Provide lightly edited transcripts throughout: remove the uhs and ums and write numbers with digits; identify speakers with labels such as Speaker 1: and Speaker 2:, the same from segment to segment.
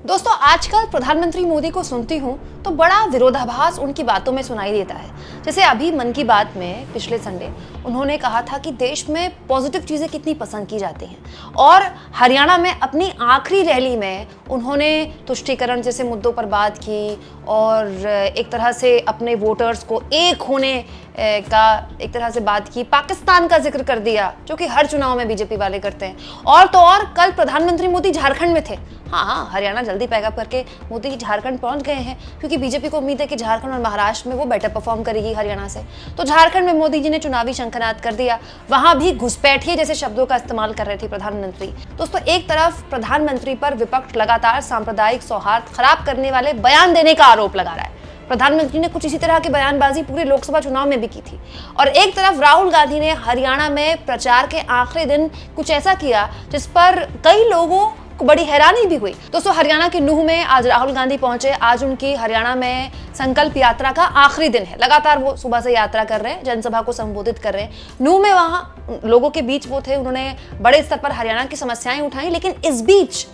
Speaker 1: दोस्तों, आजकल प्रधानमंत्री मोदी को सुनती हूँ तो बड़ा विरोधाभास उनकी बातों में सुनाई देता है। जैसे अभी मन की बात में पिछले संडे उन्होंने कहा था कि देश में पॉजिटिव चीज़ें कितनी पसंद की जाती हैं, और हरियाणा में अपनी आखिरी रैली में उन्होंने तुष्टीकरण जैसे मुद्दों पर बात की और एक तरह से अपने वोटर्स को एक होने का एक तरह से बात की। पाकिस्तान का जिक्र कर दिया, जो कि हर चुनाव में बीजेपी वाले करते हैं। और तो और कल प्रधानमंत्री मोदी झारखंड में थे। हाँ, हरियाणा जल्दी पैकअप करके मोदी जी झारखंड पहुंच गए हैं, क्योंकि बीजेपी को उम्मीद है कि झारखंड और महाराष्ट्र में वो बेटर परफॉर्म करेगी हरियाणा से। तो झारखंड में मोदी जी ने चुनावी शंखनाद कर दिया। वहां भी घुसपैठिए जैसे शब्दों का इस्तेमाल कर रहे थे प्रधानमंत्री। दोस्तों, एक तरफ प्रधानमंत्री पर विपक्ष लगातार सांप्रदायिक सौहार्द खराब करने वाले बयान देने का आरोप लगा रहा है। प्रधानमंत्री ने कुछ इसी तरह की बयानबाजी पूरे लोकसभा चुनाव में भी की थी। और एक तरफ राहुल गांधी ने हरियाणा में प्रचार के आखिरी दिन कुछ ऐसा किया जिस पर कई लोगों को बड़ी हैरानी भी हुई। दोस्तों, हरियाणा के नूह में आज राहुल गांधी पहुंचे। आज उनकी हरियाणा में संकल्प यात्रा का आखिरी दिन है। लगातार वो सुबह से यात्रा कर रहे हैं, जनसभा को संबोधित कर रहे हैं। नूह में वहां लोगों के बीच वो थे, उन्होंने बड़े स्तर पर हरियाणा की समस्याएं उठाई। लेकिन इस बीच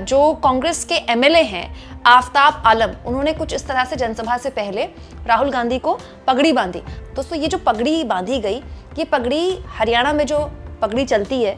Speaker 1: जो कांग्रेस के एमएलए हैं आफ्ताब आलम, उन्होंने कुछ इस तरह से जनसभा से पहले राहुल गांधी को पगड़ी बांधी। दोस्तों, ये जो पगड़ी बांधी गई, ये पगड़ी हरियाणा में जो पगड़ी चलती है,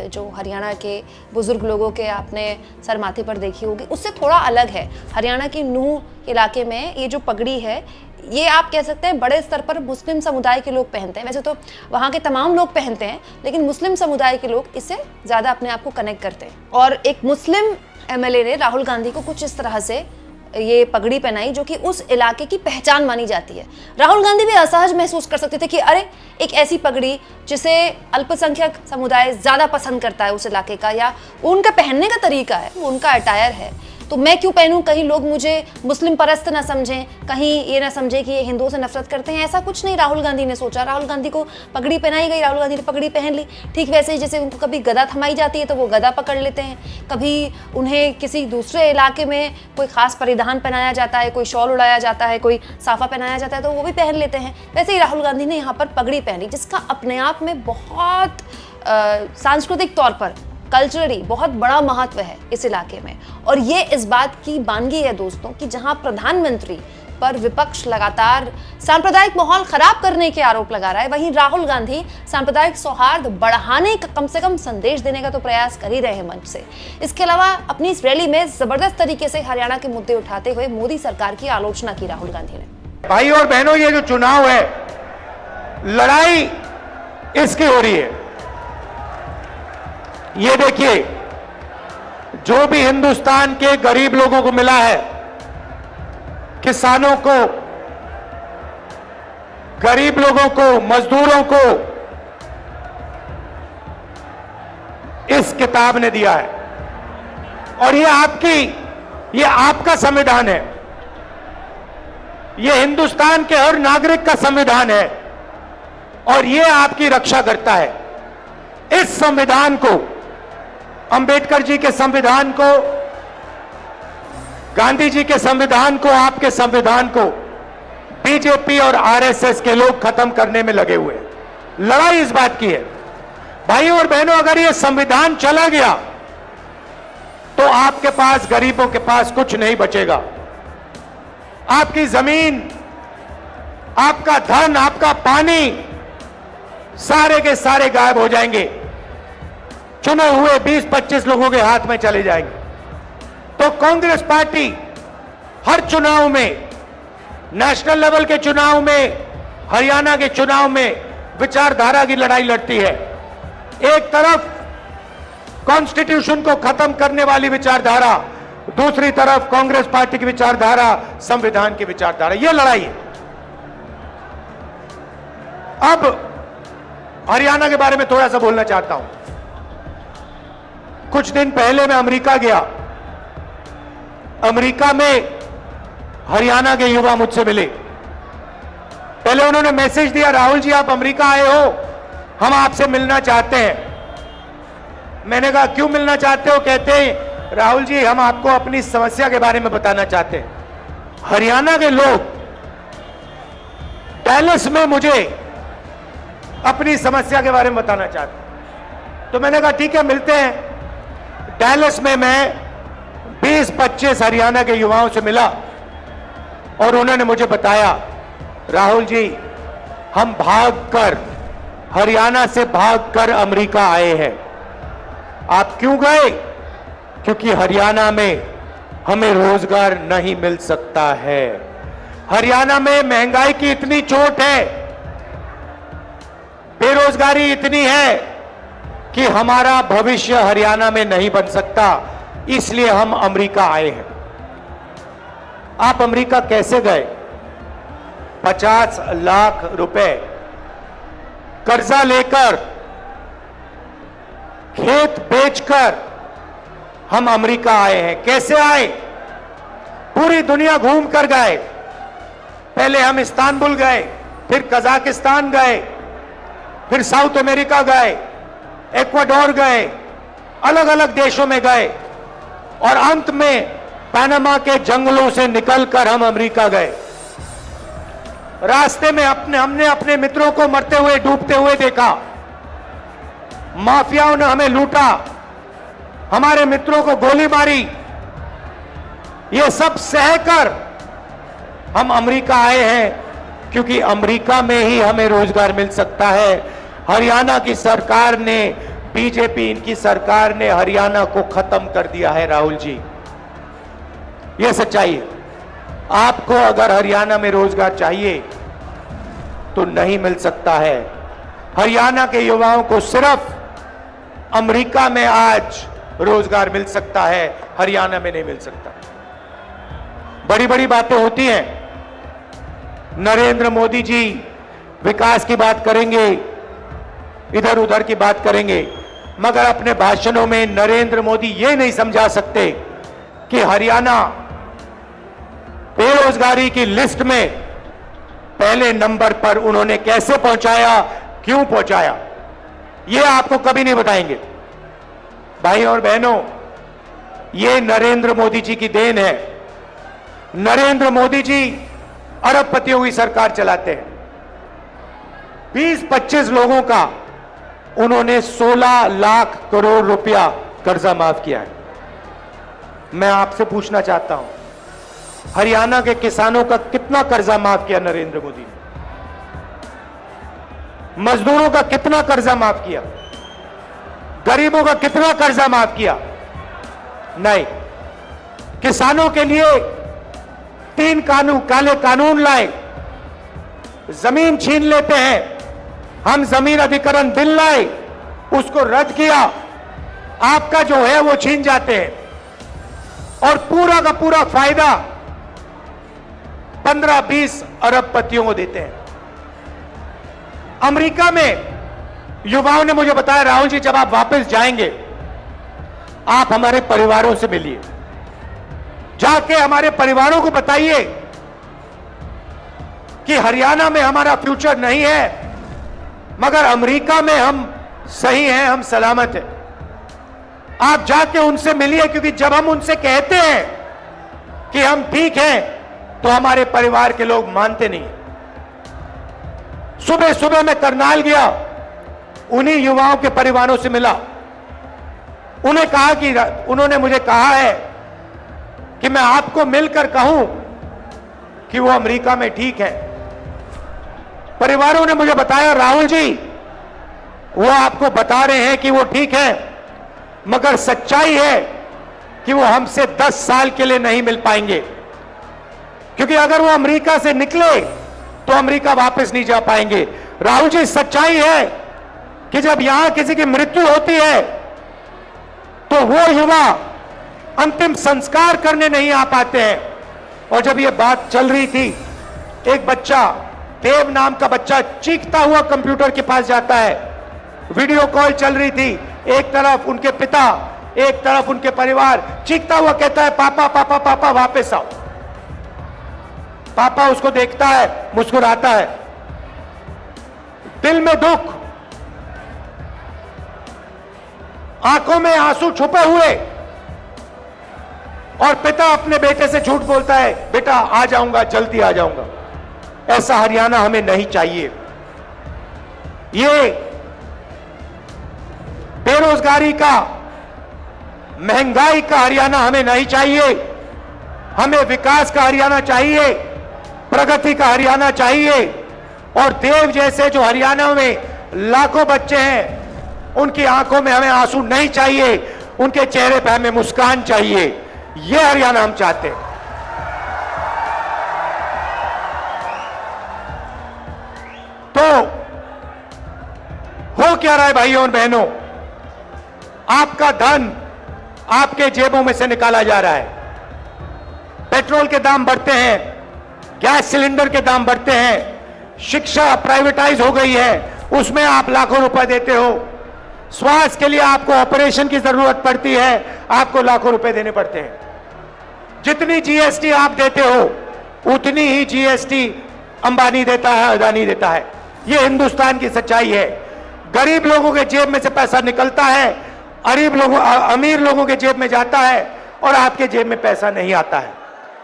Speaker 1: जो हरियाणा के बुजुर्ग लोगों के आपने सर माथे पर देखी होगी, उससे थोड़ा अलग है। हरियाणा के नूह इलाके में ये जो पगड़ी है, ये आप कह सकते हैं बड़े स्तर पर मुस्लिम समुदाय के लोग पहनते हैं। वैसे तो वहाँ के तमाम लोग पहनते हैं, लेकिन मुस्लिम समुदाय के लोग इससे ज़्यादा अपने आप को कनेक्ट करते हैं। और एक मुस्लिम एमएलए ने राहुल गांधी को कुछ इस तरह से ये पगड़ी पहनाई, जो कि उस इलाके की पहचान मानी जाती है। राहुल गांधी भी असहज महसूस कर सकते थे कि अरे, एक ऐसी पगड़ी जिसे अल्पसंख्यक समुदाय ज़्यादा पसंद करता है उस इलाके का, या उनका पहनने का तरीका है, वो उनका अटायर है, तो मैं क्यों पहनूं? कहीं लोग मुझे मुस्लिम परस्त ना समझें, कहीं ये ना समझे कि ये हिंदुओं से नफरत करते हैं। ऐसा कुछ नहीं राहुल गांधी ने सोचा। राहुल गांधी को पगड़ी पहनाई गई, राहुल गांधी ने पगड़ी पहन ली। ठीक वैसे ही जैसे उनको कभी गदा थमाई जाती है तो वो गदा पकड़ लेते हैं, कभी उन्हें किसी दूसरे इलाके में कोई खास परिधान पहनाया जाता है, कोई शॉल उड़ाया जाता है, कोई साफा पहनाया जाता है तो वो भी पहन लेते हैं। वैसे ही राहुल गांधी ने यहाँ पर पगड़ी पहनी, जिसका अपने आप में बहुत सांस्कृतिक तौर पर, कल्चरली बहुत बड़ा महत्व है इस इलाके में। और ये इस बात की बानगी है दोस्तों कि जहां प्रधानमंत्री पर विपक्ष लगातार सांप्रदायिक माहौल खराब करने के आरोप लगा रहा है, वहीं राहुल गांधी सांप्रदायिक सौहार्द बढ़ाने का कम से कम संदेश देने का तो प्रयास कर ही रहे हैं मंच से। इसके अलावा अपनी इस रैली में जबरदस्त तरीके से हरियाणा के मुद्दे उठाते हुए मोदी सरकार की आलोचना की राहुल गांधी ने।
Speaker 2: भाई और बहनों, ये जो चुनाव है, लड़ाई इसकी हो रही है। ये देखिए, जो भी हिंदुस्तान के गरीब लोगों को मिला है, किसानों को, गरीब लोगों को, मजदूरों को इस किताब ने दिया है। और ये आपका संविधान है, ये हिंदुस्तान के हर नागरिक का संविधान है, और ये आपकी रक्षा करता है। इस संविधान को, अंबेडकर जी के संविधान को, गांधी जी के संविधान को, आपके संविधान को बीजेपी और आरएसएस के लोग खत्म करने में लगे हुए हैं। लड़ाई इस बात की है भाइयों और बहनों, अगर ये संविधान चला गया तो आपके पास, गरीबों के पास कुछ नहीं बचेगा। आपकी जमीन, आपका धन, आपका पानी, सारे के सारे गायब हो जाएंगे, चुने हुए 20-25 लोगों के हाथ में चले जाएंगे। तो कांग्रेस पार्टी हर चुनाव में, नेशनल लेवल के चुनाव में, हरियाणा के चुनाव में विचारधारा की लड़ाई लड़ती है। एक तरफ कॉन्स्टिट्यूशन को खत्म करने वाली विचारधारा, दूसरी तरफ कांग्रेस पार्टी की विचारधारा, संविधान की विचारधारा, यह लड़ाई है। अब हरियाणा के बारे में थोड़ा सा बोलना चाहता हूं। कुछ दिन पहले मैं अमेरिका गया। अमेरिका में हरियाणा के युवा मुझसे मिले। पहले उन्होंने मैसेज दिया, राहुल जी आप अमेरिका आए हो, हम आपसे मिलना चाहते हैं। मैंने कहा क्यों मिलना चाहते हो? कहते हैं राहुल जी हम आपको अपनी समस्या के बारे में बताना चाहते हैं। हरियाणा के लोग डैलस में मुझे अपनी समस्या के बारे में बताना चाहते हैं। तो मैंने कहा ठीक है, मिलते हैं। डैलस में मैं 20-25 हरियाणा के युवाओं से मिला और उन्होंने मुझे बताया, राहुल जी हम भागकर, हरियाणा से भागकर अमेरिका आए हैं। आप क्यों गए? क्योंकि हरियाणा में हमें रोजगार नहीं मिल सकता है। हरियाणा में महंगाई की इतनी चोट है, बेरोजगारी इतनी है कि हमारा भविष्य हरियाणा में नहीं बन सकता, इसलिए हम अमेरिका आए हैं। आप अमेरिका कैसे गए? 50 लाख रुपए कर्जा लेकर, खेत बेचकर हम अमेरिका आए हैं। कैसे आए? पूरी दुनिया घूम कर गए। पहले हम इस्तांबुल गए, फिर कजाकिस्तान गए, फिर साउथ अमेरिका गए, इक्वाडोर गए, अलग अलग देशों में गए और अंत में पनामा के जंगलों से निकलकर हम अमेरिका गए। रास्ते में हमने अपने मित्रों को मरते हुए, डूबते हुए देखा। माफियाओं ने हमें लूटा, हमारे मित्रों को गोली मारी। ये सब सहकर हम अमेरिका आए हैं, क्योंकि अमेरिका में ही हमें रोजगार मिल सकता है। हरियाणा की सरकार ने, बीजेपी इनकी सरकार ने हरियाणा को खत्म कर दिया है। राहुल जी, यह सच्चाई है। आपको अगर हरियाणा में रोजगार चाहिए तो नहीं मिल सकता है। हरियाणा के युवाओं को सिर्फ अमेरिका में आज रोजगार मिल सकता है, हरियाणा में नहीं मिल सकता। बड़ी बड़ी बातें होती हैं। नरेंद्र मोदी जी विकास की बात करेंगे, इधर उधर की बात करेंगे, मगर अपने भाषणों में नरेंद्र मोदी ये नहीं समझा सकते कि हरियाणा बेरोजगारी की लिस्ट में पहले नंबर पर उन्होंने कैसे पहुंचाया, क्यों पहुंचाया, ये आपको कभी नहीं बताएंगे। भाई और बहनों, ये नरेंद्र मोदी जी की देन है। नरेंद्र मोदी जी अरबपतियों की सरकार चलाते हैं। 20-25 लोगों का उन्होंने 16 लाख करोड़ रुपया कर्जा माफ किया है। मैं आपसे पूछना चाहता हूं, हरियाणा के किसानों का कितना कर्जा माफ किया नरेंद्र मोदी ने? मजदूरों का कितना कर्जा माफ किया? गरीबों का कितना कर्जा माफ किया? नहीं। किसानों के लिए 3 काले कानून लाए। जमीन छीन लेते हैं, हम जमीन अधिग्रहण बिल लाए, उसको रद्द किया, आपका जो है वो छीन जाते हैं और पूरा का पूरा फायदा 15-20 अरबपतियों को देते हैं। अमेरिका में युवाओं ने मुझे बताया, राहुल जी जब आप वापस जाएंगे आप हमारे परिवारों से मिलिए, जाके हमारे परिवारों को बताइए कि हरियाणा में हमारा फ्यूचर नहीं है, मगर अमेरिका में हम सही हैं, हम सलामत हैं। आप जाके उनसे मिलिए, क्योंकि जब हम उनसे कहते हैं कि हम ठीक हैं तो हमारे परिवार के लोग मानते नहीं। सुबह सुबह मैं करनाल गया, उन्हीं युवाओं के परिवारों से मिला। उन्होंने मुझे कहा है कि मैं आपको मिलकर कहूं कि वो अमेरिका में ठीक है। परिवारों ने मुझे बताया, राहुल जी वो आपको बता रहे हैं कि वो ठीक है, मगर सच्चाई है कि वो हमसे 10 साल के लिए नहीं मिल पाएंगे, क्योंकि अगर वो अमेरिका से निकले तो अमेरिका वापस नहीं जा पाएंगे। राहुल जी, सच्चाई है कि जब यहां किसी की मृत्यु होती है तो वो युवा अंतिम संस्कार करने नहीं आ पाते हैं। और जब ये बात चल रही थी, एक बच्चा, देव नाम का बच्चा, चीखता हुआ कंप्यूटर के पास जाता है। वीडियो कॉल चल रही थी, एक तरफ उनके पिता, एक तरफ उनके परिवार, चीखता हुआ कहता है, पापा पापा पापा वापस आओ। पापा उसको देखता है, मुस्कुराता है, दिल में दुख, आंखों में आंसू छुपे हुए, और पिता अपने बेटे से झूठ बोलता है, बेटा आ जाऊंगा, जल्दी आ जाऊंगा। ऐसा हरियाणा हमें नहीं चाहिए। ये बेरोजगारी का, महंगाई का हरियाणा हमें नहीं चाहिए। हमें विकास का हरियाणा चाहिए, प्रगति का हरियाणा चाहिए। और देव जैसे जो हरियाणा में लाखों बच्चे हैं, उनकी आंखों में हमें आंसू नहीं चाहिए, उनके चेहरे पर हमें मुस्कान चाहिए। यह हरियाणा हम चाहते हैं। तो हो क्या रहा है भाइयों और बहनों? आपका धन आपके जेबों में से निकाला जा रहा है। पेट्रोल के दाम बढ़ते हैं, गैस सिलेंडर के दाम बढ़ते हैं, शिक्षा प्राइवेटाइज हो गई है, उसमें आप लाखों रुपए देते हो। स्वास्थ्य के लिए आपको ऑपरेशन की जरूरत पड़ती है, आपको लाखों रुपए देने पड़ते हैं। जितनी जीएसटी आप देते हो, उतनी ही जीएसटी अंबानी देता है, अदानी देता है। यह हिंदुस्तान की सच्चाई है। गरीब लोगों के जेब में से पैसा निकलता है, अमीर लोगों के जेब में जाता है, और आपके जेब में पैसा नहीं आता है।